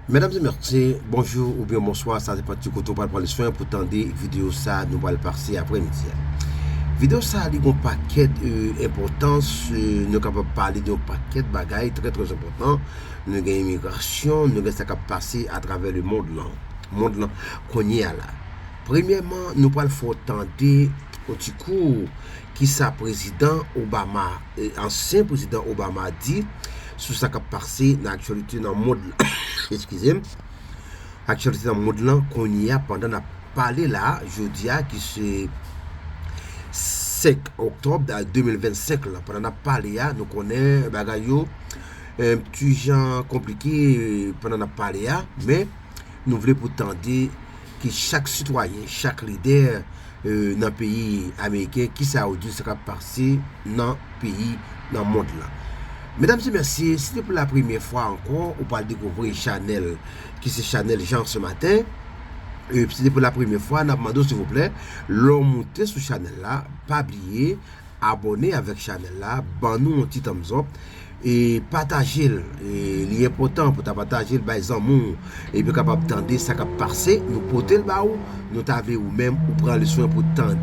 Mesdames et messieurs, bonjour ou bien bonsoir, ça dépend de côté pour le soin pour tendre vidéo ça nous va le passer après-midi. Vidéo ça a un paquet d'importance, nous capable parler d'un paquet de bagailles très important. Nous avons immigration, nous avons ça qui passer à travers le monde là qu'on y a là. Premièrement, nous allons faire tendre un petit cours qui sa président Obama, ancien président Obama dit sur ça qui passé dans l'actualité dans le monde excusez-moi, actualité dans le monde là qu'on y a pendant la parler là, jeudi qui c'est 5 octobre 2025 là, pendant la parler là, nous connaissons bagayo un petit genre compliqué pendant la parler là, mais nous voulons pourtant dire que chaque citoyen, chaque leader dans le pays américain qui ça a dû se passer dans le pays, dans le monde là. Mesdames et messieurs, si c'est pour la première fois encore, on parle de découvrir Chanel, qui c'est Chanel Jean ce matin. Et si c'est pour la première fois, on a demandé s'il vous plaît, l'on monter sur Chanel là, pas oublier, abonner avec Chanel là, ban nous un petit thumbs up et partager. Il est important pour partager le bail amour et puis capable tendre ça cap passer, nous porter le baou, nous t'avez ou même ou prendre le soin pour tendre.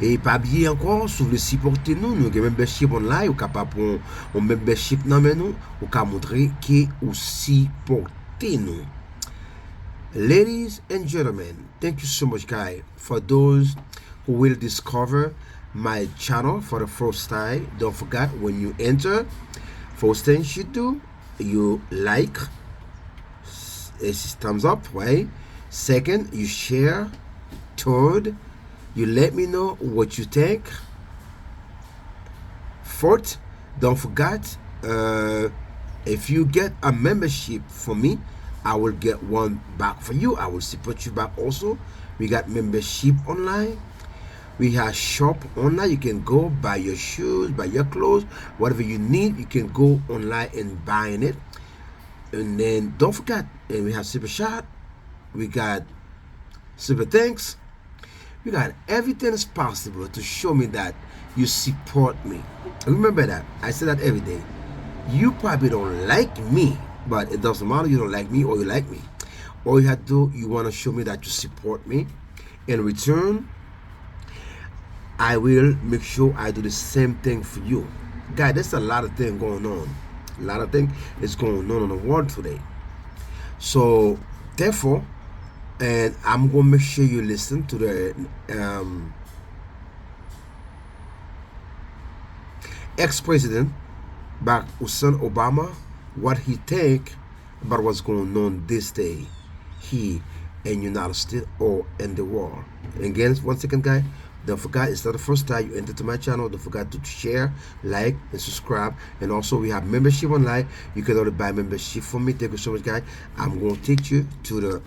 Et pas oublier encore, si vous voulez supporter nous, nous avons un membership online, ou capable un membership dans nous, ou capable montrer que vous supportez nous. Ladies and gentlemen, thank you so much, guys, for those who will discover my channel for the first time. Don't forget when you enter, first thing you do, you like, it's thumbs up, right? Second, you share. Third, you let me know what you think. Fourth, don't forget, if you get a membership for me, I will get one back for you. I will support you back also. We got membership online. We have shop online. You can go buy your shoes, buy your clothes, whatever you need. You can go online and buying it. And then don't forget, and we have super chat. We got super thanks. You got everything is possible to show me that you support me. Remember that. I say that every day. You probably don't like me, but it doesn't matter. You don't like me or you like me. All you have to do, you want to show me that you support me. In return, I will make sure I do the same thing for you. Guys, there's a lot of things going on. A lot of things is going on in the world today. So, therefore, and I'm going to make sure you listen to the ex-president Barack Hussein Obama, what he think about what's going on this day here in United States or in the world. And again, once again, guys, don't forget, it's not the first time you enter to my channel. Don't forget to share, like, and subscribe. And also, we have membership online. You can only buy membership from me. Thank you so much, guys. I'm going to take you to the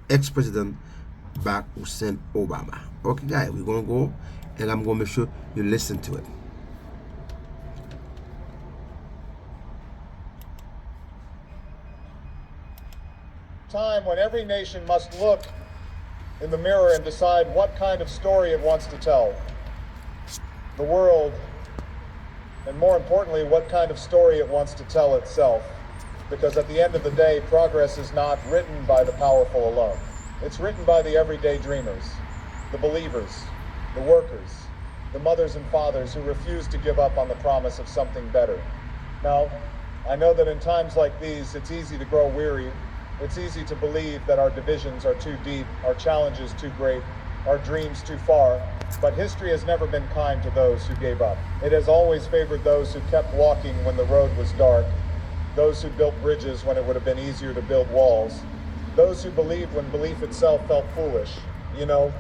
ex-president Barack Hussein Obama. Okay, guys, we're going to go, and I'm going to make sure you listen to it. Time when every nation must look in the mirror and decide what kind of story it wants to tell. The world, and more importantly, what kind of story it wants to tell itself. Because at the end of the day, progress is not written by the powerful alone. It's written by the everyday dreamers, the believers, the workers, the mothers and fathers who refuse to give up on the promise of something better. Now, I know that in times like these, it's easy to grow weary. It's easy to believe that our divisions are too deep, our challenges too great, our dreams too far. But history has never been kind to those who gave up. It has always favored those who kept walking when the road was dark, those who built bridges when it would have been easier to build walls, those who believed when belief itself felt foolish. You know,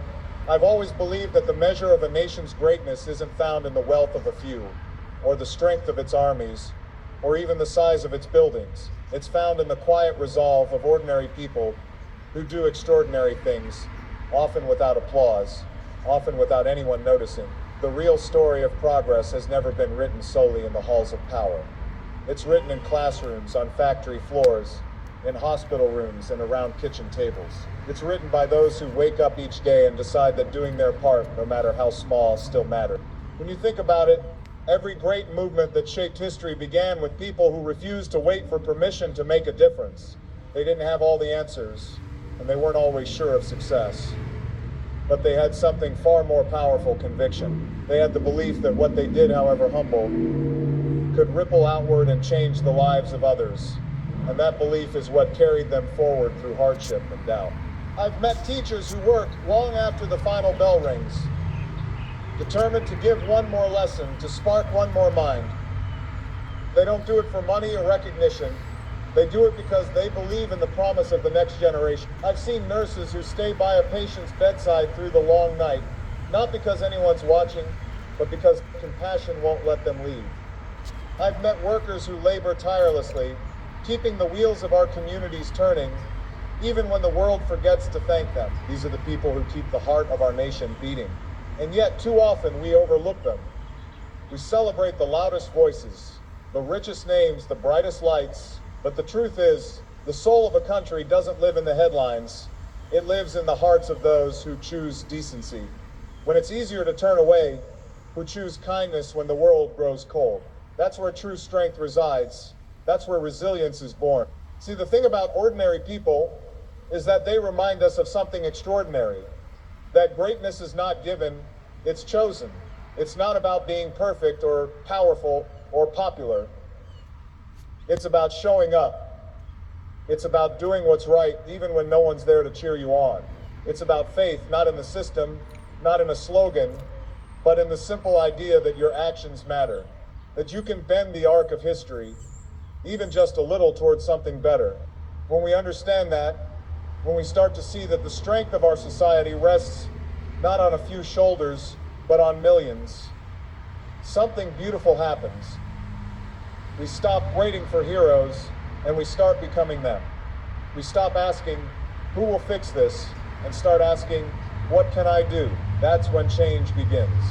I've always believed that the measure of a nation's greatness isn't found in the wealth of a few, or the strength of its armies, or even the size of its buildings. It's found in the quiet resolve of ordinary people who do extraordinary things, often without applause, often without anyone noticing. The real story of progress has never been written solely in the halls of power. It's written in classrooms, on factory floors, in hospital rooms, and around kitchen tables. It's written by those who wake up each day and decide that doing their part, no matter how small, still matters. When you think about it, Every great movement that shaped history began with people who refused to wait for permission to make a difference. They didn't have all the answers, and they weren't always sure of success. But they had something far more powerful: conviction. They had the belief that what they did, however humble, could ripple outward and change the lives of others. And that belief is what carried them forward through hardship and doubt. I've met teachers who work long after the final bell rings, determined to give one more lesson, to spark one more mind. They don't do it for money or recognition. They do it because they believe in the promise of the next generation. I've seen nurses who stay by a patient's bedside through the long night, not because anyone's watching, but because compassion won't let them leave. I've met workers who labor tirelessly, keeping the wheels of our communities turning, even when the world forgets to thank them. These are the people who keep the heart of our nation beating. And yet, too often, we overlook them. We celebrate the loudest voices, the richest names, the brightest lights, but the truth is, the soul of a country doesn't live in the headlines. It lives in the hearts of those who choose decency. When it's easier to turn away, who choose kindness when the world grows cold. That's where true strength resides. That's where resilience is born. See, the thing about ordinary people is that they remind us of something extraordinary. That greatness is not given, it's chosen. It's not about being perfect or powerful or popular. It's about showing up. It's about doing what's right even when no one's there to cheer you on. It's about faith, not in the system, not in a slogan, but in the simple idea that your actions matter, that you can bend the arc of history, even just a little, towards something better. When we understand that, when we start to see that the strength of our society rests not on a few shoulders, but on millions, something beautiful happens. We stop waiting for heroes, and we start becoming them. We stop asking, who will fix this? And start asking, what can I do? That's when change begins.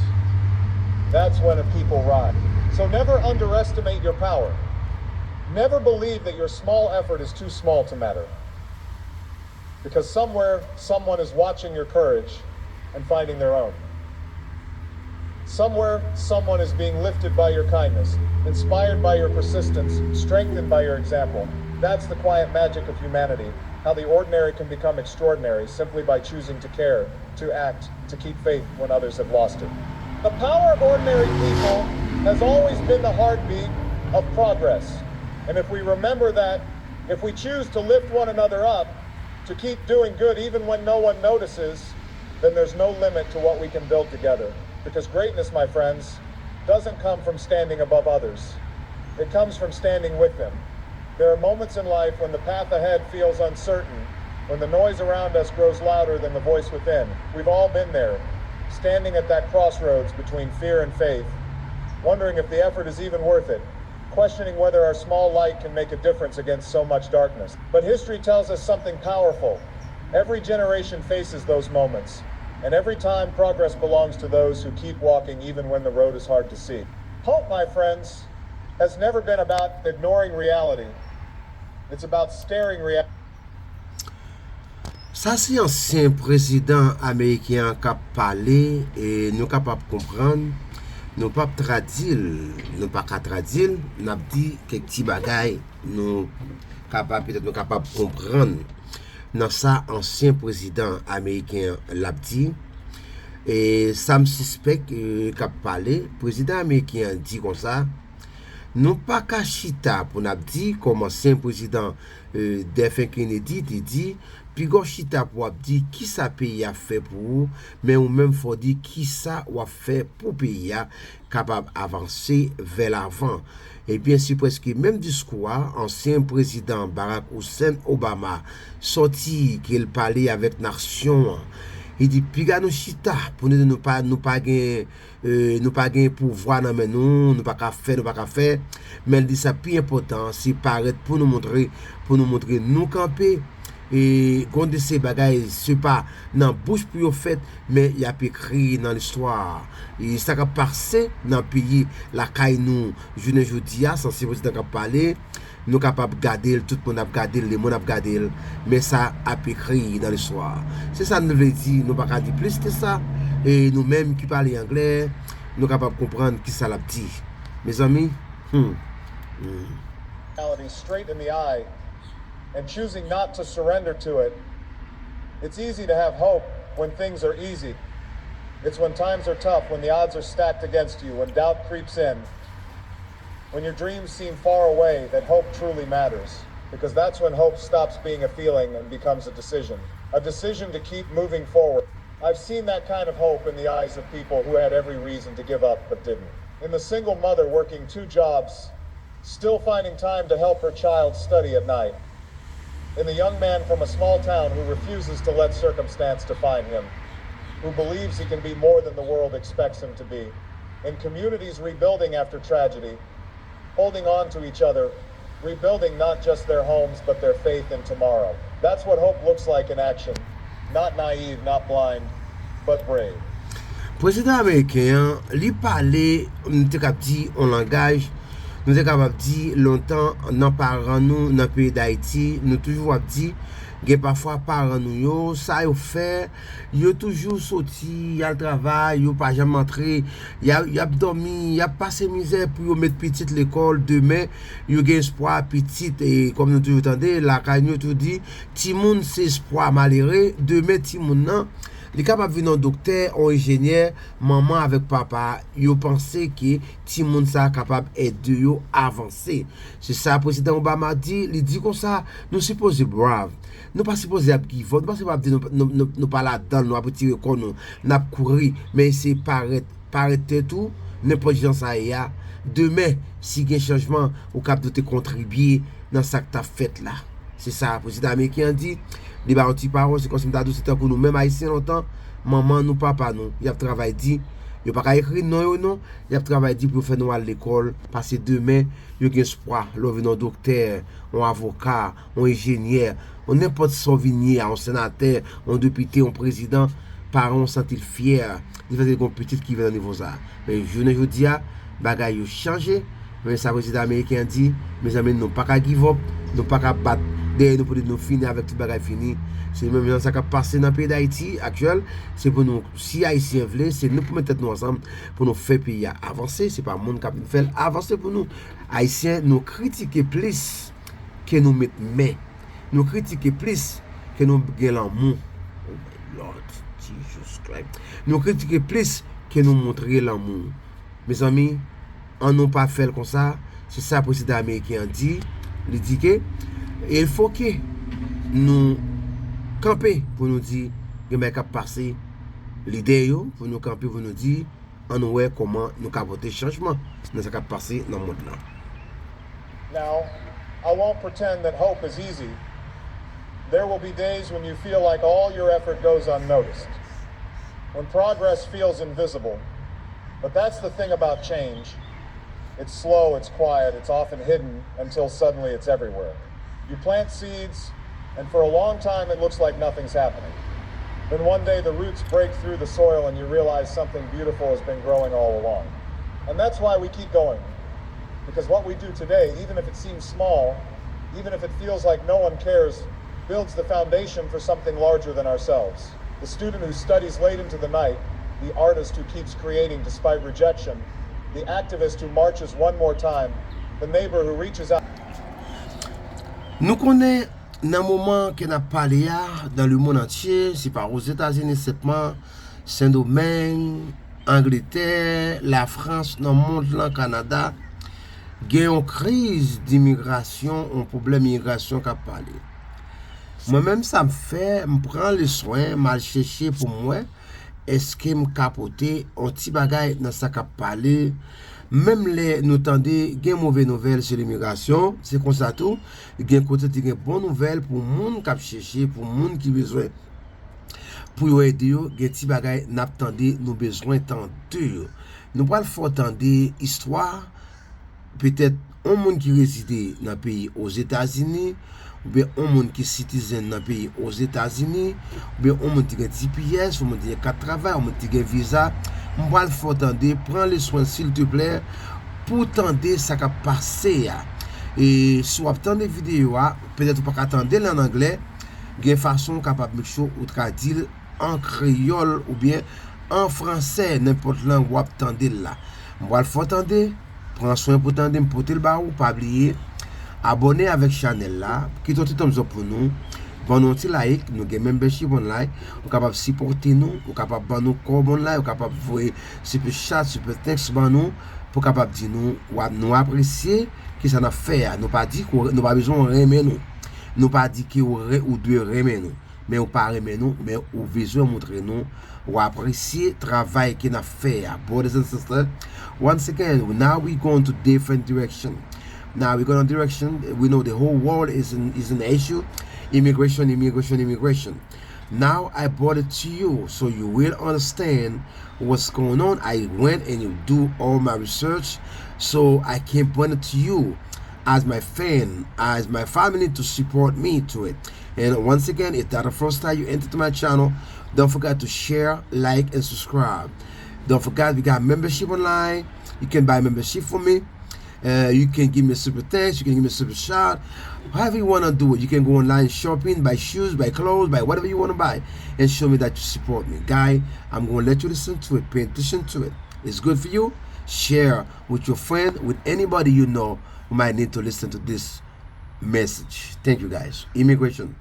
That's when a people rise. So never underestimate your power. Never believe that your small effort is too small to matter. Because somewhere, someone is watching your courage and finding their own. Somewhere, someone is being lifted by your kindness, inspired by your persistence, strengthened by your example. That's the quiet magic of humanity, how the ordinary can become extraordinary simply by choosing to care, to act, to keep faith when others have lost it. The power of ordinary people has always been the heartbeat of progress. And if we remember that, if we choose to lift one another up, to keep doing good even when no one notices, then there's no limit to what we can build together. Because greatness, my friends, doesn't come from standing above others. It comes from standing with them. There are moments in life when the path ahead feels uncertain, when the noise around us grows louder than the voice within. We've all been there, standing at that crossroads between fear and faith, wondering if the effort is even worth it, questioning whether our small light can make a difference against so much darkness. But history tells us something powerful. Every generation faces those moments. And every time, progress belongs to those who keep walking even when the road is hard to see. Hope, my friends, has never been about ignoring reality. It's about staring reality. Ça, c'est ancien président américain qui a parlé et nous capables de comprendre. Nous pas traduire, nous pas traduire, nous avons dit quelques petits bagailles, nous capables peut-être nous capables de comprendre. Dans ça, ancien président américain l'a dit, et ça me suspecte qu'a parlé, président américain dit comme ça, non pas qu'à chita pour nous dire comme ancien président F. Kennedy dit, puis go chita pour dire qui ça pays a fait pour vous, mais ou même faut dire qui ça ou a fait pour pays a capable avancer vers l'avant. Et bien sûr, presque même discours, ancien président Barack Hussein Obama sorti qu'il parlait avec nation. Il dit piga nous chita pour nous pas gagner pouvoir dans mais nous pas faire mais il dit ça plus important c'est paraître pour nous montrer nous camper et quand ces bagailles c'est pas dans bouche pour fait mais il y a écrit dans l'histoire et ça a passé dans pays la caille nous jeudi sans si président qui parler nous capables garder tout le monde a garder les monde a garder mais ça a écrit dans l'histoire c'est ça nous veut dire nous pas dire plus que ça et nous même qui parlons anglais nous capables de comprendre qui ça l'a dit. Mes amis, straight in the eye and choosing not to surrender to it. It's easy to have hope when things are easy. It's when times are tough, when the odds are stacked against you, when doubt creeps in, when your dreams seem far away, that hope truly matters. Because that's when hope stops being a feeling and becomes a decision to keep moving forward. I've seen that kind of hope in the eyes of people who had every reason to give up but didn't. In the single mother working 2 jobs, still finding time to help her child study at night. In the young man from a small town who refuses to let circumstance define him, who believes he can be more than the world expects him to be. In communities rebuilding after tragedy, holding on to each other, rebuilding not just their homes but their faith in tomorrow. That's what hope looks like in action. Not naive, not blind, but brave. Président américain, lui parler, nous te cap dit en langage, nous sommes capables de dire longtemps dans parents nous dans le pays d'Haïti, nous toujours dit que parfois parents nous ça yo fait, yo toujours sorti, y a le travail, yo pas jamais entré, y a dormi, y a passé misère pour yo mettre petite l'école demain, yo gain espoir petite et comme nous toujours entendez, la cagne tout dit, ti moun c'est espoir malheureux, demain ti moun nan les capables de venir docteur ou ingénieur, maman avec papa, yo pensé que ti moun ça capable aider yo avancer. C'est ça président Obama dit, il dit comme ça, nous supposons brave. Nous pas supposé give up, nous pas supposé nous pas là-dedans, nous pas tirer comme nous n'a courir, mais c'est paraître tout n'importe gens ça y a. Demain, si il y a un changement, ou capable de contribuer dans ça que tu as fait là. C'est ça, le président américain dit. Les petits parents, c'est comme si nous nous même haïtiens longtemps, maman, nous, papa, nous, il y a travail dit, il n'y a pas écrit non, il y a travail dit pour faire nous à l'école, parce que demain, il y a un espoir, là, un docteur, un avocat, un ingénieur, on n'importe souvenir, un sénateur, un député, un président, parents sont-ils fiers, il y a des petites qui viennent au niveau ça. Mais je ne dis pas, bagaille a changé, mais ça, le président américain dit, mes amis, nous pas qu'à give up, nous pas qu'à battre. D'ailleurs, nous pouvons finir avec tout le bagage fini. C'est même ça qui a passé dans le pays d'Haïti actuel. C'est pour nous, si Haïtiens veulent, c'est nous pour mettre nous ensemble pour nous faire pays avancer. C'est pas le monde qui nous fait avancer pour nous. Haïtiens, nous critiquons plus que nous mettons main. Nous critiquons plus que nous gagnons l'amour. Oh my Lord, Jesus Christ. Nous critiquons plus que nous montrons l'amour. Mes amis, on n'a pas fait comme ça. C'est ça le président américain dit. Il dit que il faut que nous campions pour nous dire que nous avons passé l'idée, pour nous camper pour nous dire comment nous avons voté changement dans ce qui a passé dans le monde. Now, I won't pretend that hope is easy. There will be days when you feel like all your effort goes unnoticed, when progress feels invisible. But that's the thing about change. It's slow, it's quiet, it's often hidden until suddenly it's everywhere. You plant seeds, and for a long time it looks like nothing's happening. Then one day the roots break through the soil and you realize something beautiful has been growing all along. And that's why we keep going. Because what we do today, even if it seems small, even if it feels like no one cares, builds the foundation for something larger than ourselves. The student who studies late into the night, the artist who keeps creating despite rejection, the activist who marches one more time, the neighbor who reaches out. Nous connaissons dans le moment qu'on a parlé dans le monde entier, c'est pas aux États-Unis seulement, Saint-Domingue, Angleterre, la France, dans le monde, le Canada, il y a une crise d'immigration, un problème d'immigration qui a parlé. Moi-même, ça me fait, je prends le soin, mal chercher pour moi, est-ce que je capote un petit bagage dans ça qui a parlé. Même les nous tendez gain mauvaise nouvelle sur l'immigration, c'est comme ça tout, gain côté gain bonne nouvelle pour monde qui chercher, pour monde qui besoin pour aider yo, gain petit bagay n'attendez nous besoin tant de nous pas faut attendre histoire peut-être un monde qui réside dans pays aux États-Unis ou bien un monde qui est citoyen dans pays aux États-Unis ou bien un monde qui a TPS, un monde qui a travail, un monde qui a visa. Moi, il faut attendre, prends le soin s'il te plaît pour attendre ça qui a passé. Et si vous attendez des vidéos, peut-être pas attendre en anglais, il y a une façon capable de ou traduire en créole ou bien en français, n'importe langue ou attendez là. Moi le faut tendre, prends soin pour tendre, porter le barou, pas oublier. Abonner avec channel là, qui tout thumbs up pour nous. Bon nous petit like, nous gain membership online, ou capable supporter nous, ou capable ban nous corps online, ou capable voir super chat, super thanks ban nous pour capable dire nous apprécier qui ça n'a fait, nous pas dit qu'on nous pas besoin remettre nous. Nous pas dit que ou deux remettre nous, mais ou pas remettre nous, mais ou besoin montrer nous ou apprécier travail qui n'a fait. Brothers and sisters, once again, now we go into different direction. Now we're going on direction. We know the whole world is an issue. Immigration. Now I brought it to you so you will understand what's going on. I went and you do all my research so I can bring it to you as my fan, as my family to support me to it. And once again, if that's the first time you enter to my channel, don't forget to share, like, and subscribe. Don't forget we got membership online. You can buy membership for me. You can give me a super thanks, you can give me a super shout, however you want to do it. You can go online shopping, buy shoes, buy clothes, buy whatever you want to buy, and show me that you support me. Guy, I'm going to let you listen to it, pay attention to it. It's good for you. Share with your friend, with anybody you know who might need to listen to this message. Thank you guys. Immigration.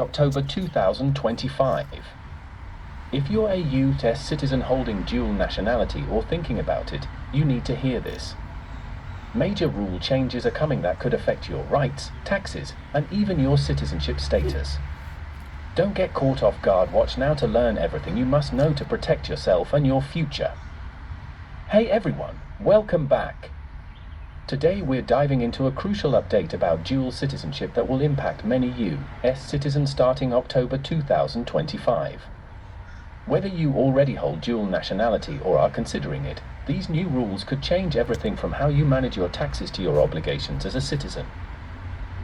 October 2025. If you're a U.S. citizen holding dual nationality or thinking about it, you need to hear this. Major rule changes are coming that could affect your rights, taxes, and even your citizenship status. Don't get caught off guard. Watch now to learn everything you must know to protect yourself and your future. Hey everyone, welcome back. Today we're diving into a crucial update about dual citizenship that will impact many U.S. citizens starting October 2025. Whether you already hold dual nationality or are considering it, these new rules could change everything from how you manage your taxes to your obligations as a citizen.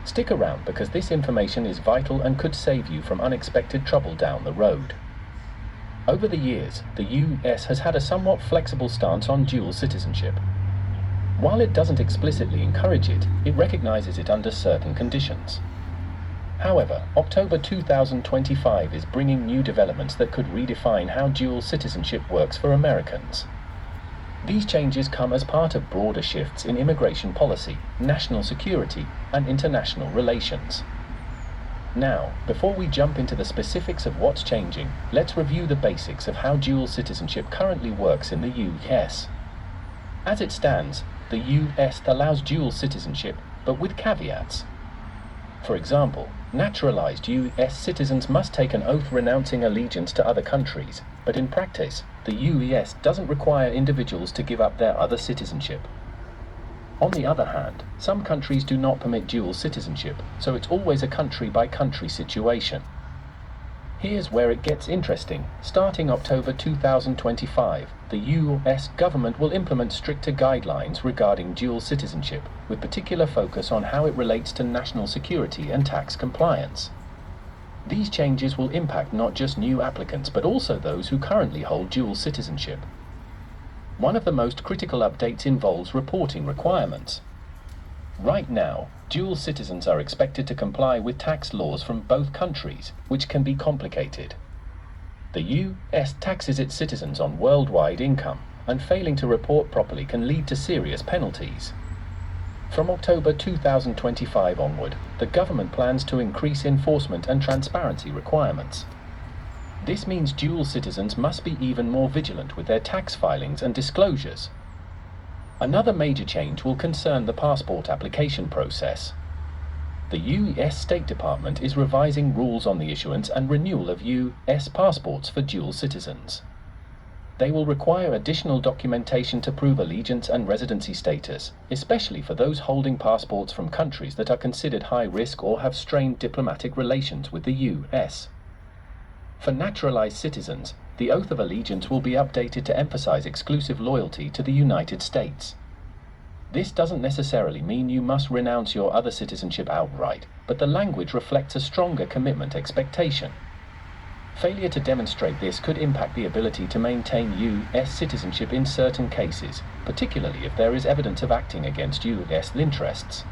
Stick around because this information is vital and could save you from unexpected trouble down the road. Over the years, the U.S. has had a somewhat flexible stance on dual citizenship. While it doesn't explicitly encourage it, it recognizes it under certain conditions. However, October 2025 is bringing new developments that could redefine how dual citizenship works for Americans. These changes come as part of broader shifts in immigration policy, national security, and international relations. Now, before we jump into the specifics of what's changing, let's review the basics of how dual citizenship currently works in the U.S. As it stands, the U.S. allows dual citizenship, but with caveats. For example, naturalized U.S. citizens must take an oath renouncing allegiance to other countries, but in practice, the U.S. doesn't require individuals to give up their other citizenship. On the other hand, some countries do not permit dual citizenship, so it's always a country-by-country situation. Here's where it gets interesting. Starting October 2025, the U.S. government will implement stricter guidelines regarding dual citizenship, with particular focus on how it relates to national security and tax compliance. These changes will impact not just new applicants, but also those who currently hold dual citizenship. One of the most critical updates involves reporting requirements. Right now, dual citizens are expected to comply with tax laws from both countries, which can be complicated. The U.S. taxes its citizens on worldwide income, and failing to report properly can lead to serious penalties. From October 2025 onward, the government plans to increase enforcement and transparency requirements. This means dual citizens must be even more vigilant with their tax filings and disclosures. Another major change will concern the passport application process. The U.S. State Department is revising rules on the issuance and renewal of U.S. passports for dual citizens. They will require additional documentation to prove allegiance and residency status, especially for those holding passports from countries that are considered high risk or have strained diplomatic relations with the U.S. For naturalized citizens, the oath of allegiance will be updated to emphasize exclusive loyalty to the United States. This doesn't necessarily mean you must renounce your other citizenship outright, but the language reflects a stronger commitment expectation. Failure to demonstrate this could impact the ability to maintain U.S. citizenship in certain cases, particularly if there is evidence of acting against U.S. interests.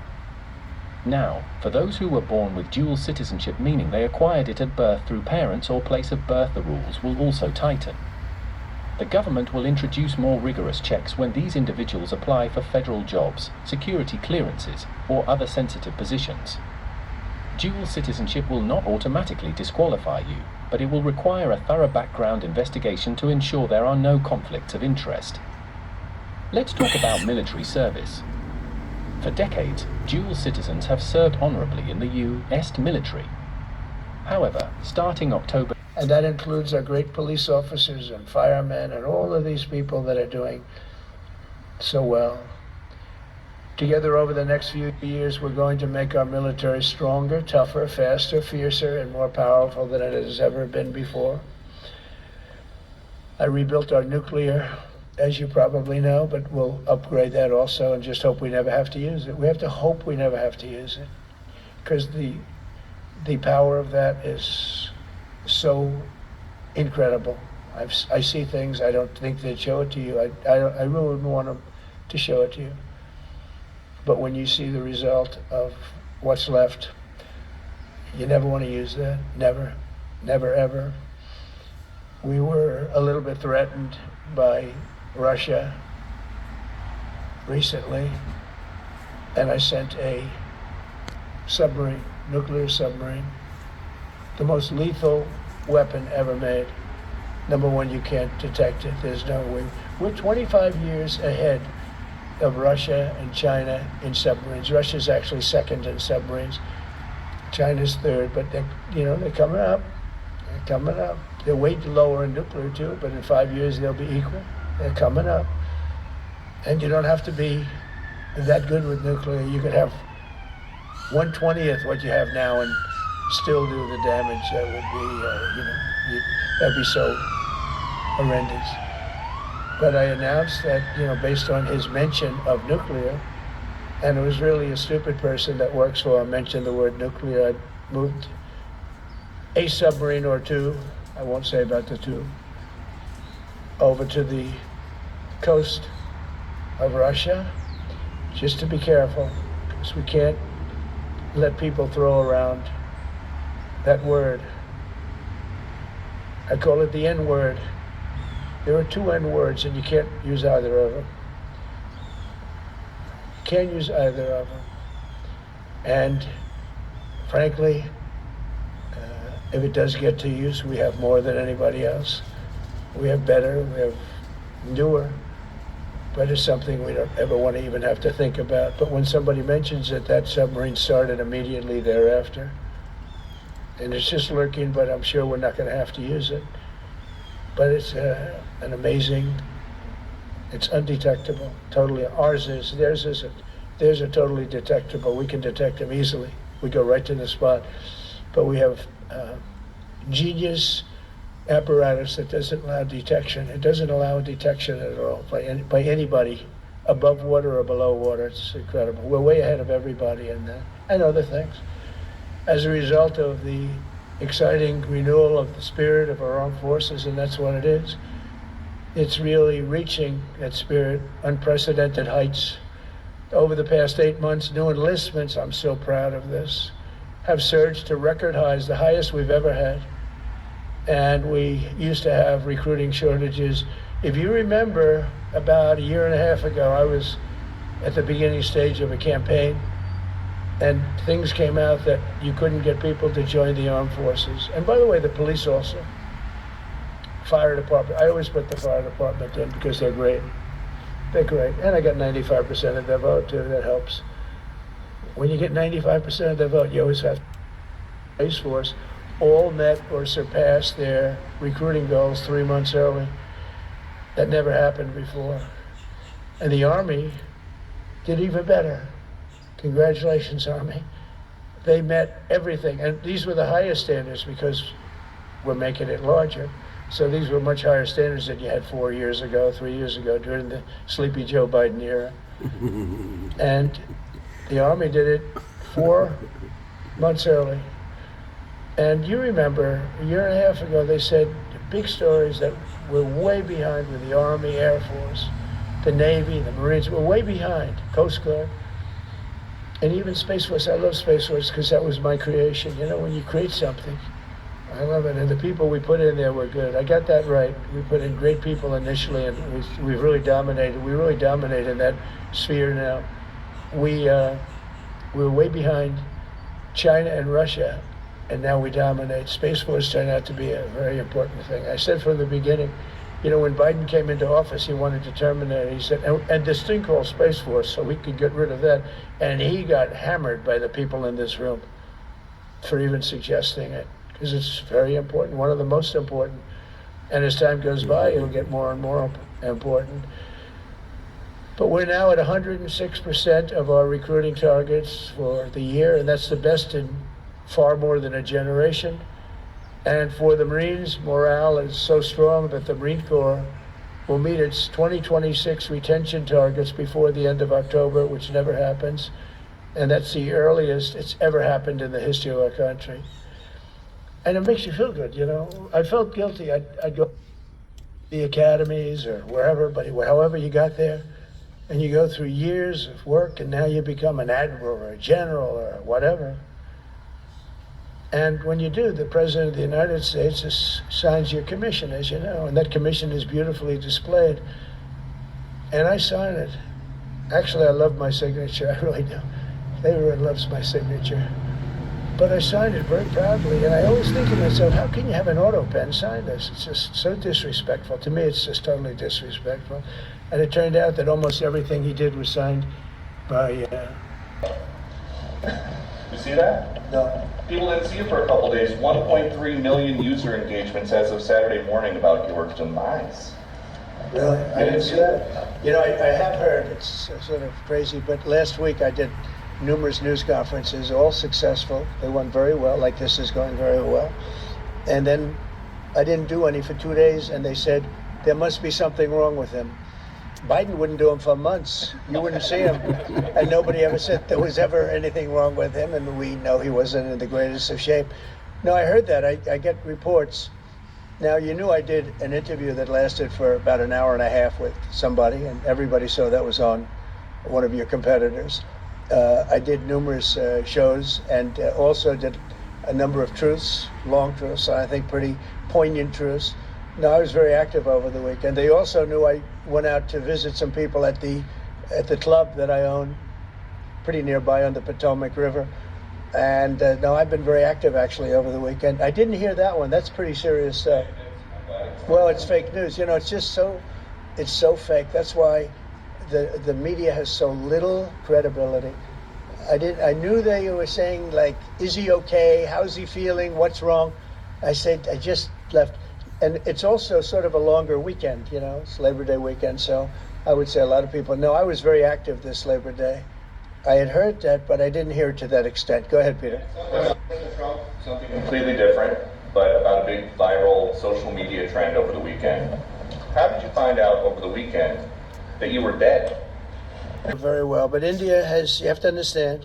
Now, for those who were born with dual citizenship, meaning they acquired it at birth through parents or place of birth, the rules will also tighten. The government will introduce more rigorous checks when these individuals apply for federal jobs, security clearances, or other sensitive positions. Dual citizenship will not automatically disqualify you, but it will require a thorough background investigation to ensure there are no conflicts of interest. Let's talk about military service. For decades, dual citizens have served honorably in the U.S. military. However, starting October... And that includes our great police officers and firemen and all of these people that are doing so well. Together over the next few years, we're going to make our military stronger, tougher, faster, fiercer, and more powerful than it has ever been before. I rebuilt our nuclear, as you probably know, but we'll upgrade that also and just hope we never have to use it. We have to hope we never have to use it, because the power of that is so incredible. I see things, I don't think they'd show it to you. I really wouldn't want them to show it to you. But when you see the result of what's left, you never want to use that. Never, never, ever. We were a little bit threatened by Russia recently, and I sent a submarine, nuclear submarine, the most lethal weapon ever made. Number one, you can't detect it. There's no way. We're 25 years ahead of Russia and China in submarines. Russia's actually second in submarines. China's third, but they're coming up. They're coming up. They're way lower in nuclear too, but in 5 years they'll be equal. They're coming up. And you don't have to be that good with nuclear. You could have 1/20th what you have now and still do the damage that would be, that'd be so horrendous. But I announced that, based on his mention of nuclear, and it was really a stupid person that works for him mentioned the word nuclear, I moved a submarine or two, I won't say about the two, over to the coast of Russia, just to be careful, because we can't let people throw around that word. I call it the N-word. There are two N-words, and you can't use either of them. You can't use either of them. And frankly, if it does get to use, we have more than anybody else. We have better, we have newer, but it's something we don't ever want to even have to think about. But when somebody mentions it, that submarine started immediately thereafter. And it's just lurking, but I'm sure we're not going to have to use it. But it's an amazing, it's undetectable, totally. Ours is, theirs isn't. Theirs are totally detectable. We can detect them easily. We go right to the spot. But we have genius apparatus that doesn't allow detection. It doesn't allow detection at all by anybody above water or below water. It's incredible. We're way ahead of everybody in that and other things. As a result of the exciting renewal of the spirit of our armed forces, and that's what it is. It's really reaching that spirit, unprecedented heights. Over the past 8 months, new enlistments, I'm so proud of this, have surged to record highs, the highest we've ever had. And we used to have recruiting shortages. If you remember, about a year and a half ago, I was at the beginning stage of a campaign, and things came out that you couldn't get people to join the armed forces. And by the way, the police also. Fire department, I always put the fire department in because they're great. They're great. And I got 95% of their vote too, that helps. When you get 95% of their vote, you always have police force all met or surpassed their recruiting goals 3 months early. That never happened before. And the Army did even better. Congratulations, Army. They met everything. And these were the highest standards because we're making it larger. So these were much higher standards than you had 4 years ago, 3 years ago, during the sleepy Joe Biden era. And the Army did it 4 months early. And you remember, a year and a half ago, they said big stories that we're way behind with the Army, Air Force, the Navy, the Marines. We're way behind, Coast Guard. And even Space Force, I love Space Force because that was my creation. You know, when you create something, I love it. And the people we put in there were good. I got that right. We put in great people initially, and we really dominated. We really dominated that sphere now. We were way behind China and Russia, and now we dominate. Space Force turned out to be a very important thing. I said from the beginning, you know, when Biden came into office, he wanted to terminate it. He said, and this thing called Space Force, so we could get rid of that. And he got hammered by the people in this room for even suggesting it, because it's very important, one of the most important. And as time goes by, it'll get more and more important. But we're now at 106% of our recruiting targets for the year, and that's the best in far more than a generation. And for the Marines, morale is so strong that the Marine Corps will meet its 2026 retention targets before the end of October, which never happens. And that's the earliest it's ever happened in the history of our country. And it makes you feel good, you know. I felt guilty. I'd go to the academies or wherever, but however you got there, and you go through years of work, and now you become an admiral or a general or whatever. And when you do, the President of the United States signs your commission, as you know, and that commission is beautifully displayed. And I sign it. Actually, I love my signature, I really do. Everyone loves my signature. But I signed it very proudly, and I always think to myself, how can you have an auto pen sign this? It's just so disrespectful. To me, it's just totally disrespectful. And it turned out that almost everything he did was signed by... You see that? No. People didn't see it for a couple days. 1.3 million user engagements as of Saturday morning about your demise. Really? I didn't see that. You know, I have heard, it's sort of crazy, but last week I did numerous news conferences, all successful. They went very well, like this is going very well. And then I didn't do any for 2 days, and they said, there must be something wrong with him. Biden wouldn't do them for months. You wouldn't see him. And nobody ever said there was ever anything wrong with him, and we know he wasn't in the greatest of shape. No, I heard that. I get reports. Now, you knew I did an interview that lasted for about an hour and a half with somebody, and everybody saw that was on one of your competitors. I did numerous shows, and also did a number of truths, long truths, I think pretty poignant truths. No, I was very active over the weekend. They also knew I went out to visit some people at the club that I own, pretty nearby on the Potomac River. And no, I've been very active actually over the weekend. I didn't hear that one. That's pretty serious stuff. Well, it's fake news. You know, it's just it's so fake. That's why the media has so little credibility. I knew they were saying, like, is he okay? How's he feeling? What's wrong? I said, I just left. And it's also sort of a longer weekend, you know, it's Labor Day weekend. So I would say a lot of people know I was very active this Labor Day. I had heard that, but I didn't hear it to that extent. Go ahead, Peter. Something completely different, but about a big viral social media trend over the weekend. How did you find out over the weekend that you were dead? Very well, but India has, you have to understand,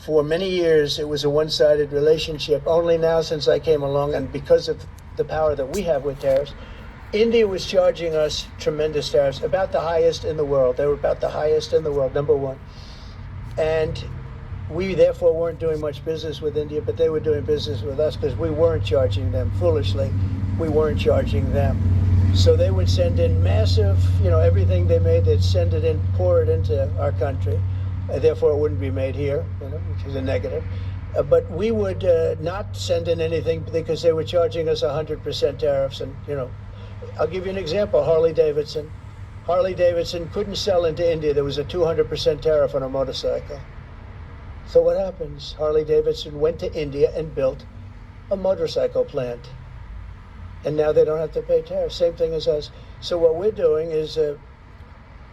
for many years it was a one-sided relationship. Only now since I came along, and because of the power that we have with tariffs, India was charging us tremendous tariffs, about the highest in the world. They were about the highest in the world, number one. And we therefore weren't doing much business with India, but they were doing business with us because we weren't charging them. Foolishly, we weren't charging them. So they would send in massive, you know, everything they made, they'd send it in, pour it into our country. Therefore, it wouldn't be made here, you know, which is a negative. But we would not send in anything because they were charging us 100% tariffs. And, you know, I'll give you an example, Harley Davidson. Harley Davidson couldn't sell into India. There was a 200% tariff on a motorcycle. So what happens? Harley Davidson went to India and built a motorcycle plant. And now they don't have to pay tariffs. Same thing as us. So what we're doing is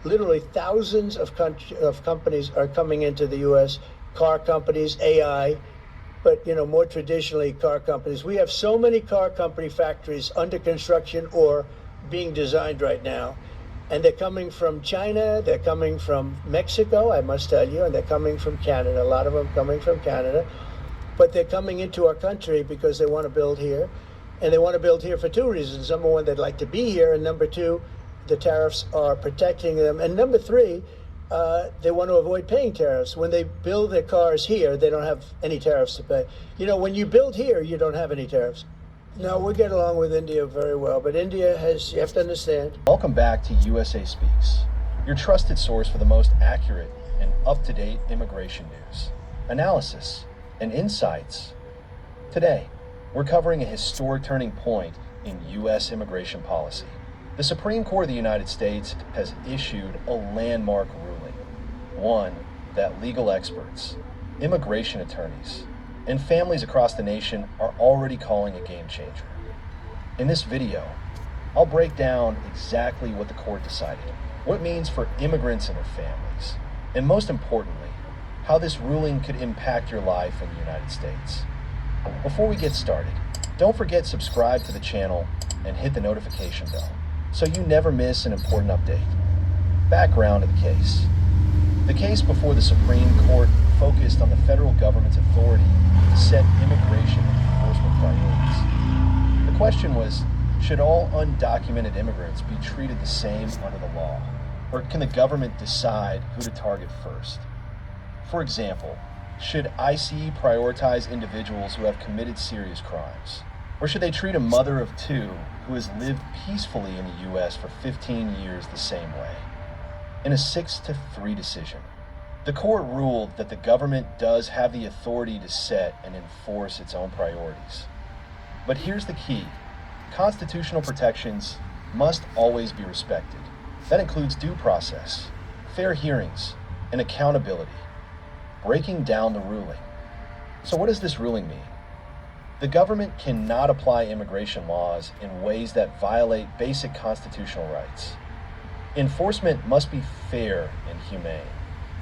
literally thousands of companies are coming into the U.S., car companies, AI, but, you know, more traditionally car companies. We have so many car company factories under construction or being designed right now. And they're coming from China, they're coming from Mexico, I must tell you, and they're coming from Canada, a lot of them coming from Canada. But they're coming into our country because they want to build here. And they want to build here for two reasons. Number one, they'd like to be here. And number two, the tariffs are protecting them. And number three, they want to avoid paying tariffs. When they build their cars here, they don't have any tariffs to pay. You know, when you build here, you don't have any tariffs. No, we get along with India very well, but India has, you have to understand. Welcome back to USA Speaks, your trusted source for the most accurate and up-to-date immigration news, analysis, and insights. Today, we're covering a historic turning point in U.S. immigration policy. The Supreme Court of the United States has issued a landmark ruling, one that legal experts, immigration attorneys, and families across the nation are already calling a game changer. In this video, I'll break down exactly what the court decided, what it means for immigrants and their families, and most importantly, how this ruling could impact your life in the United States. Before we get started, don't forget to subscribe to the channel and hit the notification bell so you never miss an important update. Background of the case. The case before the Supreme Court focused on the federal government's authority to set immigration and enforcement priorities. The question was, should all undocumented immigrants be treated the same under the law? Or can the government decide who to target first? For example, should ICE prioritize individuals who have committed serious crimes? Or should they treat a mother of two who has lived peacefully in the U.S. for 15 years the same way? In a 6-3 decision, the court ruled that the government does have the authority to set and enforce its own priorities. But here's the key. Constitutional protections must always be respected. That includes due process, fair hearings, and accountability. Breaking down the ruling. So what does this ruling mean? The government cannot apply immigration laws in ways that violate basic constitutional rights. Enforcement must be fair and humane,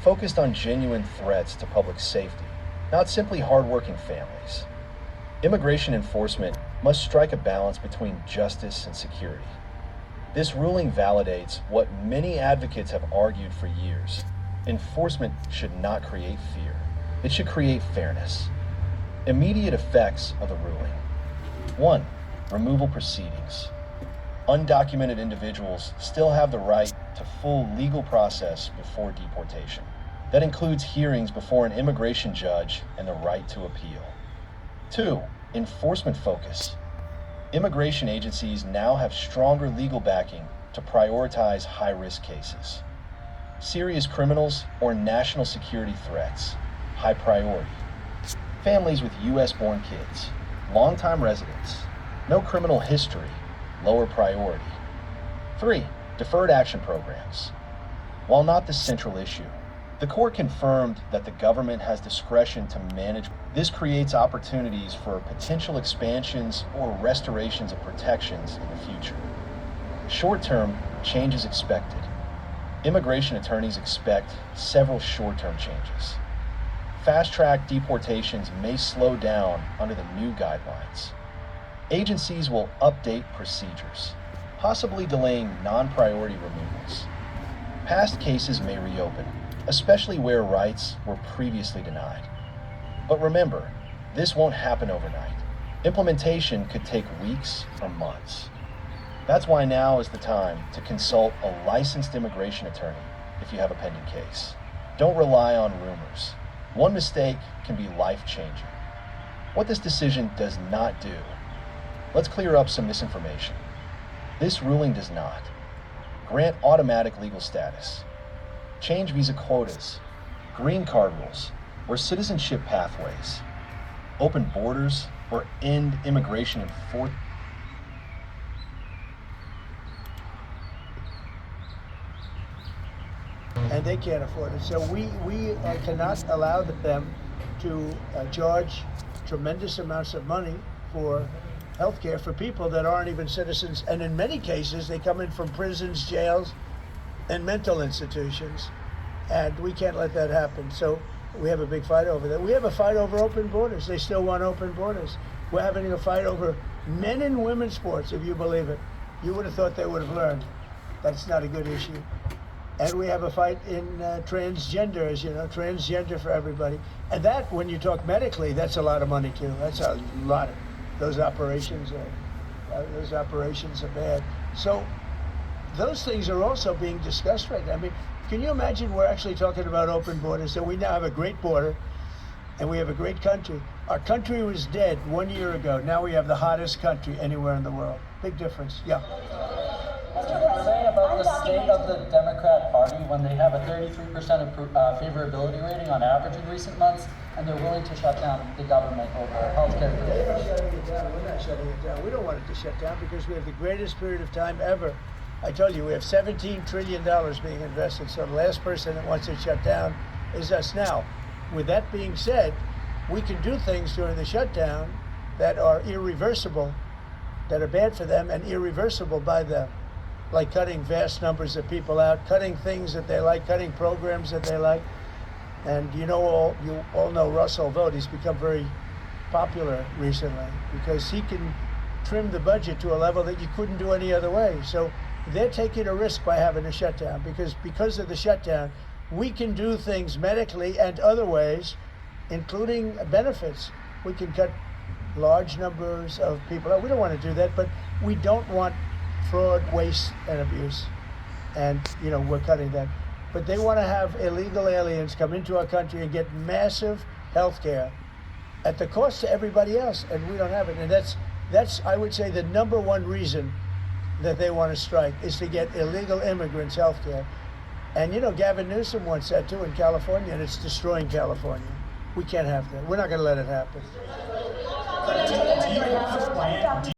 focused on genuine threats to public safety, not simply hardworking families. Immigration enforcement must strike a balance between justice and security. This ruling validates what many advocates have argued for years. Enforcement should not create fear. It should create fairness. Immediate effects of the ruling. 1. Removal proceedings. Undocumented individuals still have the right to full legal process before deportation. That includes hearings before an immigration judge and the right to appeal. 2. Enforcement focus. Immigration agencies now have stronger legal backing to prioritize high-risk cases. Serious criminals or national security threats, high priority. Families with U.S.-born kids, longtime residents, no criminal history, lower priority. 3. Deferred action programs. While not the central issue, the court confirmed that the government has discretion to manage. This creates opportunities for potential expansions or restorations of protections in the future. Short-term changes expected. Immigration attorneys expect several short-term changes. Fast-track deportations may slow down under the new guidelines. Agencies will update procedures, possibly delaying non-priority removals. Past cases may reopen, especially where rights were previously denied. But remember, this won't happen overnight. Implementation could take weeks or months. That's why now is the time to consult a licensed immigration attorney if you have a pending case. Don't rely on rumors. One mistake can be life-changing. What this decision does not do. Let's clear up some misinformation. This ruling does not grant automatic legal status, change visa quotas, green card rules, or citizenship pathways, open borders, or end immigration enforcement. And they can't afford it. So we cannot allow them to charge tremendous amounts of money for health care for people that aren't even citizens. And in many cases, they come in from prisons, jails, and mental institutions. And we can't let that happen. So we have a big fight over that. We have a fight over open borders. They still want open borders. We're having a fight over men and women's sports, if you believe it. You would have thought they would have learned. That's not a good issue. And we have a fight in transgender, as you know, transgender for everybody. And that, when you talk medically, that's a lot of money too. That's a lot of, those operations are bad. So those things are also being discussed right now. I mean, Can you imagine we're actually talking about open borders? So we now have a great border, and we have a great country. Our country was dead 1 year ago. Now we have the hottest country anywhere in the world. Big difference. Yeah. What can you say about the state of the Democrat Party when they have a 33% favorability rating on average in recent months, and they're willing to shut down the government over healthcare? They're not shutting it down. We're not shutting it down. We don't want it to shut down because we have the greatest period of time ever. I told you, we have $17 trillion being invested, so the last person that wants it shut down is us now. With that being said, we can do things during the shutdown that are irreversible, that are bad for them and irreversible by them, like cutting vast numbers of people out, cutting things that they like, cutting programs that they like. And you all know Russell Vought. He's become very popular recently because he can trim the budget to a level that you couldn't do any other way. So they're taking a risk by having a shutdown because of the shutdown, we can do things medically and other ways, including benefits. We can cut large numbers of people out. We don't want to do that, but we don't want fraud, waste, and abuse. And, we're cutting that. But they want to have illegal aliens come into our country and get massive health care at the cost to everybody else, and we don't have it. And that's I would say, the number one reason that they want to strike is to get illegal immigrants health care. And, Gavin Newsom wants that too in California, and it's destroying California. We can't have that. We're not going to let it happen. Do you have a plan?